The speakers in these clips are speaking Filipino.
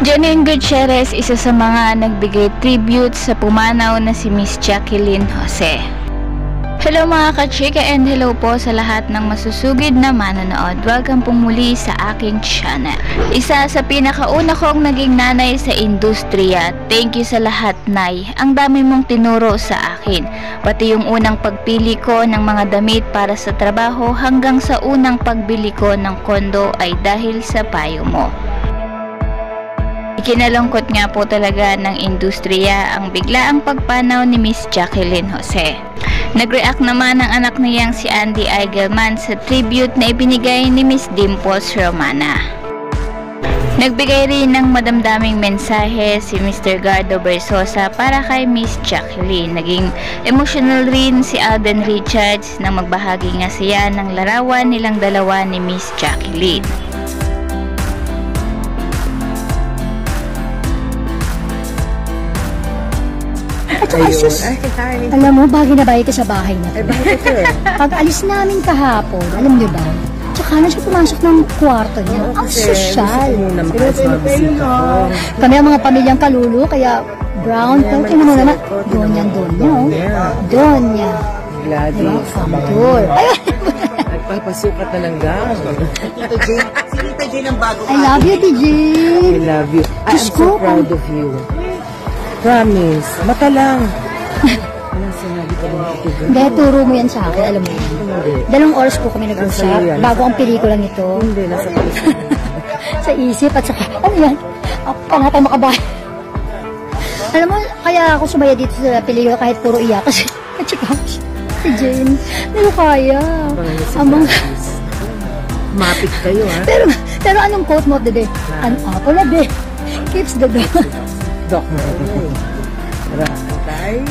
Janine Gutierrez, isa sa mga nagbigay tribute sa pumanaw na si Miss Jacqueline Jose. Hello mga ka-chika and hello po sa lahat ng masusugid na manonood. Welcome pong muli sa aking channel. Isa sa pinakauna kong naging nanay sa industriya. Thank you sa lahat, Nay. Ang dami mong tinuro sa akin. Pati yung unang pagpili ko ng mga damit para sa trabaho hanggang sa unang pagbili ko ng kondo ay dahil sa payo mo. Ikinalungkot nga po talaga ng industriya ang biglaang pagpanaw ni Miss Jacqueline Jose. Nag-react naman ang anak niyang si Andy Eigelman sa tribute na ibinigay ni Miss Dimples Romana. Nagbigay rin ng madamdaming mensahe si Mr. Gardo Bersosa para kay Miss Jacqueline. Naging emotional rin si Alden Richards nang magbahagi nga siya ng larawan nilang dalawa ni Miss Jacqueline. At saka sus, alam mo, bagay na bagay ka sa bahay na ito. Pag alis namin kahapon, alam niyo ba, tsaka na siya pumasok ng kwarto niya. Ang sosyal. Kami ang mga pamilyang kalulu, kaya brown, pero tingnan mo naman, Donya, Donya. Gladys. Famtor. Nagpapasukat na lang gang. Si Tita Jane ang bago. I love you, TJ. I love you. I'm so proud of you. Promise. Mata lang. Anong sinabi ka ng ito? Hindi, turo mo yan sa akin, alam mo yan. 2 oras po kami nag-usap, bago ang pelikulang ito. Hindi, nasa palisa. Sa isip at saka, ano yan? Ako natin makabahay. Alam mo, kaya ako sumaya dito sa pelikula kahit puro iyak. Kasi, at saka, si Jane, ano kaya? Amang... Mapit kayo, ha? Pero anong quote mo of the day? An apple a day keeps the dog. Dok mo ito. Ratay.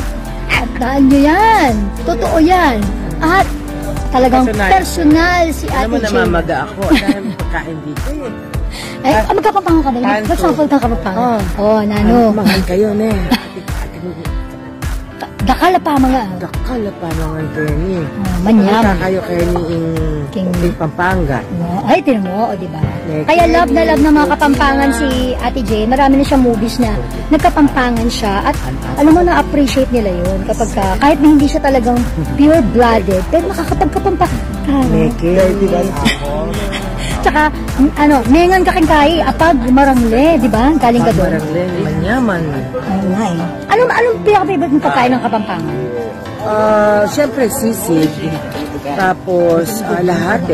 At daan nyo yan. Totoo yan. At talagang personal si Ate Jane. Alam mo, namamaga ako. Dahil pagkain dito eh. Ay, magkapapanga ka ba? Mag-sample ka kapapanga? Oo, nano. Mahal kayo, ne. Dakala pa mga. Dakala pa naman kayo ni. Manyam. Kayo kayo ni King Pampanga. Ay, tinan mo, o diba? Kaya love na mga Kapampangan si Ate Jane. Marami na siyang movies na nagkapampangan siya. At alam mo, na-appreciate nila yun. Kapag kahit na hindi siya talagang pure-blooded, pero nakakapagkapampangan. Meke, diba? Tsaka, mengan ka kay apag marangle, di ba? Galing ka doon. Marangle, manyaman. Oo nga eh. Anong pinaka-favorite ng pagkain ng Kapampangan? Siyempre sisig. Tapos, lahat.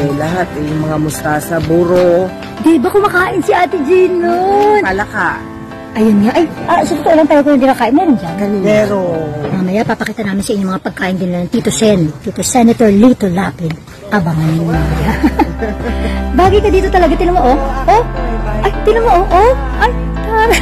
Yung mga mustasa, buro. Di ba kumakain si Ate Jane nun? Palaka. Ayun nga. Ay, sa totoo lang tayo kung hindi nakain. Meron dyan. Pero, mamaya, papakita namin sa inyo mga pagkain din ng Tito Sen. Tito Senator Lito Lapid. Abangan niyo mamaya. Bagay ka dito talaga. Tinan mo, oh. Ay, tinan mo, oh. Ay, tara.